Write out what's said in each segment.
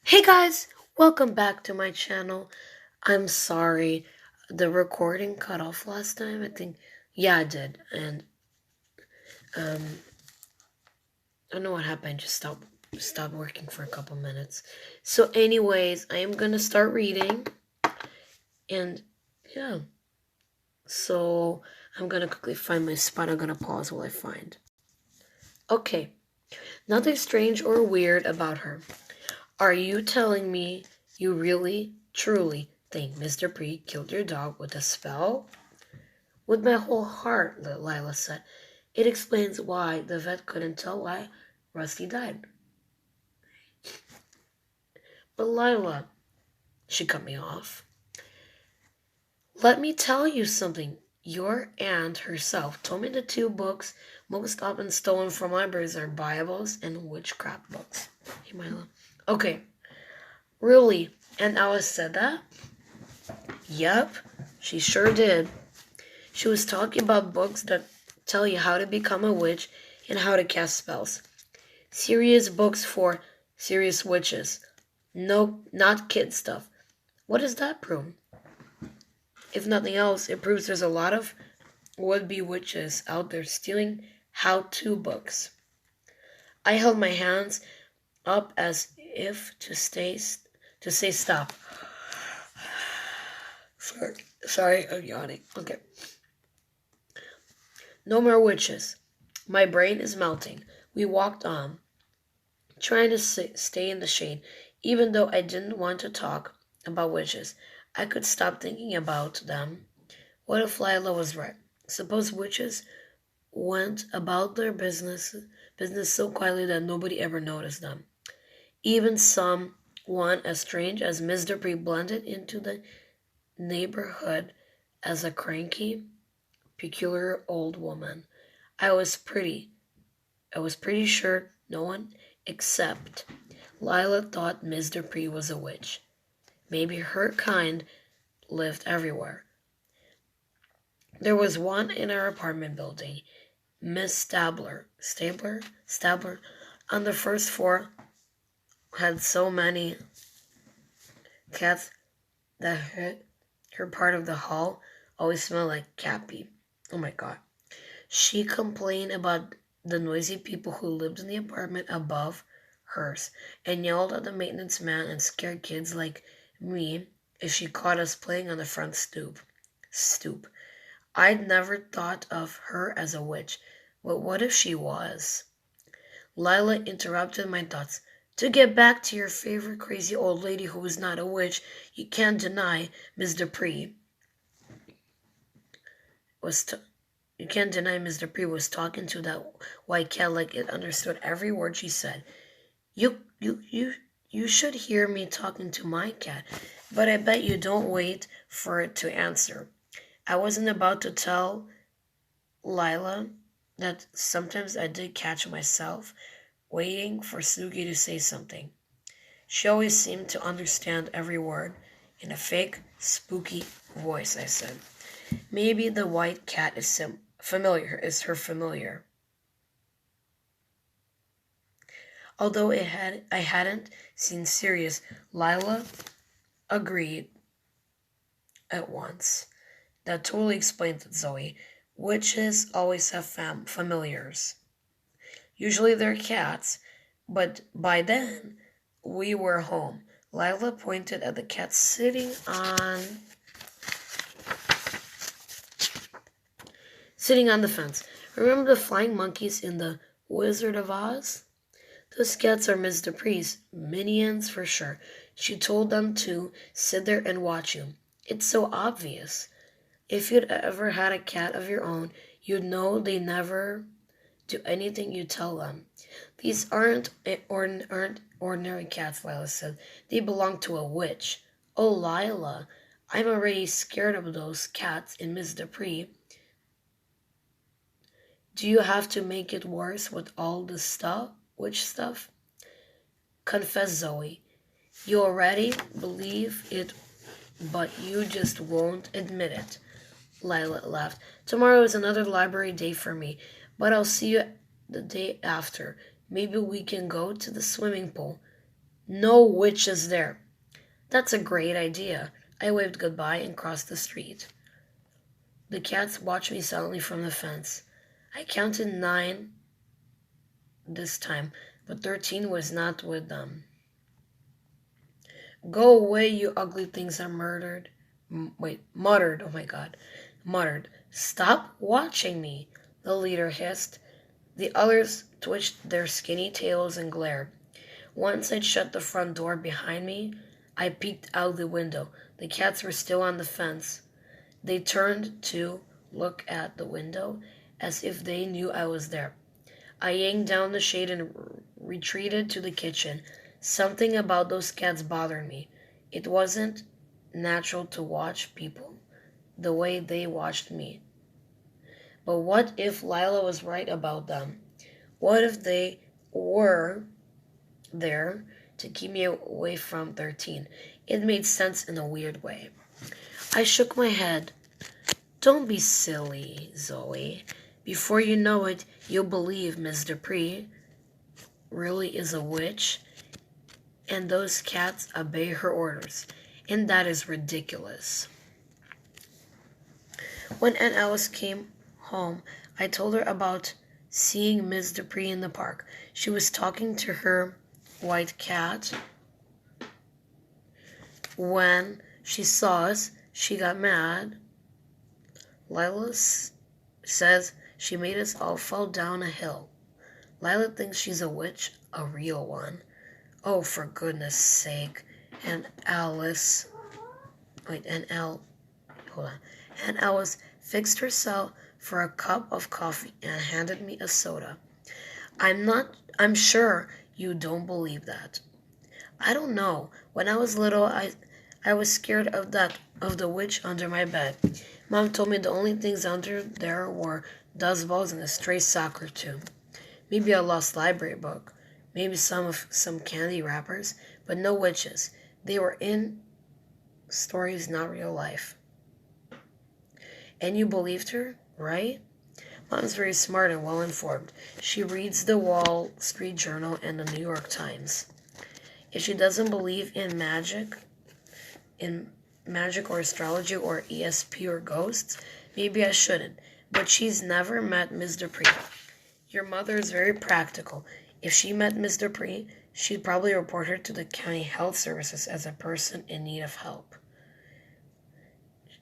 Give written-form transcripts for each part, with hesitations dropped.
Hey guys, welcome back to my channel. I'm sorry, the recording cut off last time. I think, yeah, it did, and um, I don't know what happened. Just stopped working for a couple minutes. So, anyways, I am gonna start reading, and yeah. So I'm gonna quickly find my spot. I'm gonna pause while I find. Okay, nothing strange or weird about her. Are you telling me you really, truly think Mr. Bree killed your dog with a spell? With my whole heart, Lila said. It explains why the vet couldn't tell why Rusty died. But Lila, she cut me off. Let me tell you something. Your aunt herself told me the two books most often stolen from libraries are Bibles and witchcraft books. Hey, Mila. Okay, really? And Alice said that? Yep, she sure did. She was talking about books that tell you how to become a witch and how to cast spells. Serious books for serious witches. No, not kid stuff. What does that prove? If nothing else, it proves there's a lot of would-be witches out there stealing how-to books. I held my hands up as if to say stop. Sorry, I'm yawning. Okay. No more witches. My brain is melting. We walked on, trying to stay in the shade, even though I didn't want to talk about witches. I could stop thinking about them. What if Lila was right? Suppose witches went about their business so quietly that nobody ever noticed them. Even someone as strange as Miss Dupree blended into the neighborhood as a cranky, peculiar old woman. I was pretty I was pretty sure no one except Lila thought Miss Dupree was a witch. Maybe her kind lived everywhere. There was one in our apartment building, Miss Stabler, on the first floor, had so many cats that her part of the hall always smelled like cat pee. Oh my god. She complained about the noisy people who lived in the apartment above hers and yelled at the maintenance man and scared kids like me if she caught us playing on the front stoop. I'd never thought of her as a witch, but what if she was? Lila interrupted my thoughts. To get back to your favorite crazy old lady who is not a witch, you can't deny Miss Dupree was t- you can't deny Miss Dupree was talking to that white cat like it understood every word she said. You you you you should hear me talking to my cat, but I bet you don't wait for it to answer. I wasn't about to tell Lila that sometimes I did catch myself waiting for Sugi to say something. She always seemed to understand every word in a fake, spooky voice, I said. Maybe the white cat is her familiar. Although I hadn't seen Sirius, Lila agreed at once. That totally explained it, Zoe. Witches always have familiars. Usually they're cats, but by then we were home. Lila pointed at the cat sitting on the fence. Remember the flying monkeys in the Wizard of Oz? Those cats are Miss Dupree's minions for sure. She told them to sit there and watch you. It's so obvious. If you'd ever had a cat of your own, you'd know they never do anything you tell them. These aren't ordinary cats, Lila said. They belong to a witch. Oh, Lila, I'm already scared of those cats in Miss Dupree. Do you have to make it worse with all the witch stuff? Confess, Zoe. You already believe it, but you just won't admit it. Lila laughed. Tomorrow is another library day for me, but I'll see you the day after. Maybe we can go to the swimming pool. No witches there. That's a great idea. I waved goodbye and crossed the street. The cats watched me silently from the fence. I counted 9 this time, but 13 was not with them. Go away, you ugly things, I muttered. Muttered, oh my god. Muttered. Stop watching me, the leader hissed. The others twitched their skinny tails and glared. Once I'd shut the front door behind me, I peeked out the window. The cats were still on the fence. They turned to look at the window as if they knew I was there. I yanked down the shade and retreated to the kitchen. Something about those cats bothered me. It wasn't natural to watch people the way they watched me. But what if Lila was right about them? What if they were there to keep me away from 13? It made sense in a weird way. I shook my head. Don't be silly, Zoe. Before you know it, you'll believe Miss Dupree really is a witch, and those cats obey her orders, and that is ridiculous. When Aunt Alice came home, I told her about seeing Miss Dupree in the park. She was talking to her white cat. When she saw us, she got mad. Lila says she made us all fall down a hill. Lila thinks she's a witch, a real one. Oh, for goodness sake. And Alice, hold on. And Alice fixed herself for a cup of coffee and handed me a soda. I'm sure you don't believe that. I don't know. When I was little, I was scared of the witch under my bed. Mom told me the only things under there were dust balls and a stray sock or two. Maybe a lost library book. Maybe some candy wrappers, but no witches. They were in stories, not real life. And you believed her, right? Mom's very smart and well informed. She reads the Wall Street Journal and the New York Times. If she doesn't believe in magic or astrology or ESP or ghosts, maybe I shouldn't. But she's never met Miss Dupree. Your mother is very practical. If she met Miss Dupree, she'd probably report her to the county health services as a person in need of help.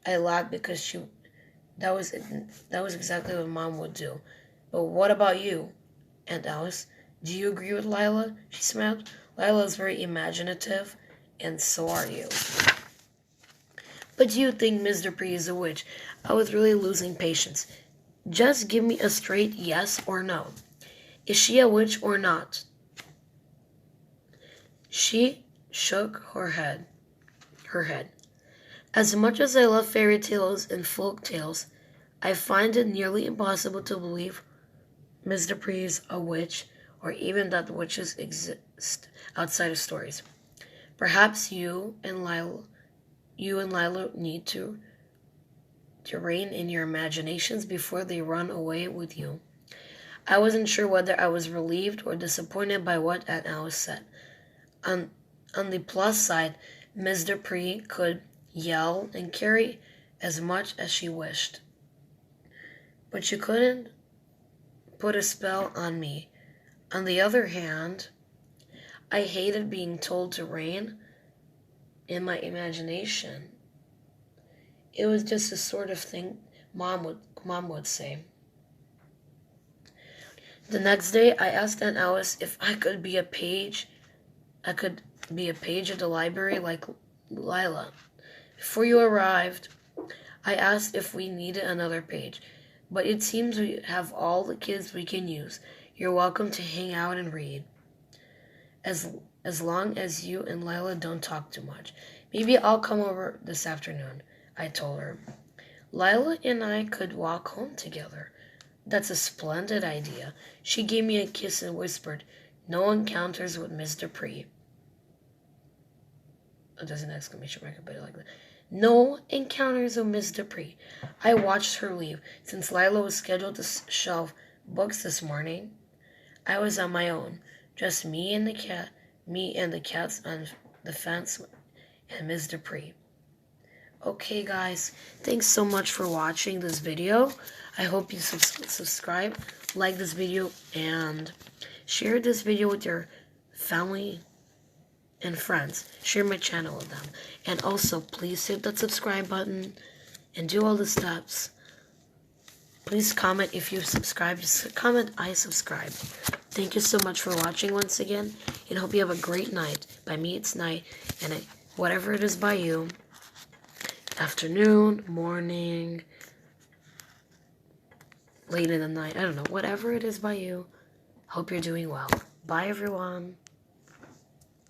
I laughed because that was exactly what Mom would do. But what about you, Aunt Alice? Do you agree with Lila? She smiled. Lila is very imaginative, and so are you. But do you think Miss Dupree is a witch? I was really losing patience. Just give me a straight yes or no. Is she a witch or not? She shook her head. As much as I love fairy tales and folk tales, I find it nearly impossible to believe Miss Dupree is a witch, or even that witches exist outside of stories. Perhaps you and Lila need to rein in your imaginations before they run away with you. I wasn't sure whether I was relieved or disappointed by what Aunt Alice said. On the plus side, Miss Dupree could yell and carry as much as she wished. But she couldn't put a spell on me. On the other hand, I hated being told to rein in my imagination. It was just the sort of thing Mom would say. The next day, I asked Aunt Alice if I could be a page. I could be a page at the library like Lila. Before you arrived, I asked if we needed another page, but it seems we have all the kids we can use. You're welcome to hang out and read, as long as you and Lila don't talk too much. Maybe I'll come over this afternoon, I told her. Lila and I could walk home together. That's a splendid idea. She gave me a kiss and whispered, "No encounters with Miss Dupree." There's an exclamation mark, but I like that. No encounters with Miss Dupree. I watched her leave. Since Lila was scheduled to shelve books this morning, I was on my own. Just me and the cat Me and the cats on the fence and Ms. Dupree. Okay, guys, thanks so much for watching this video. I hope you subscribe, like this video, and share this video with your family and friends. Share my channel with them. And also, please hit that subscribe button and do all the steps. Please comment if you've subscribed. Just comment, I subscribe. Thank you so much for watching once again, and hope you have a great night. By me, it's night, and whatever it is by you, afternoon, morning, late in the night, I don't know, whatever it is by you, hope you're doing well. Bye, everyone.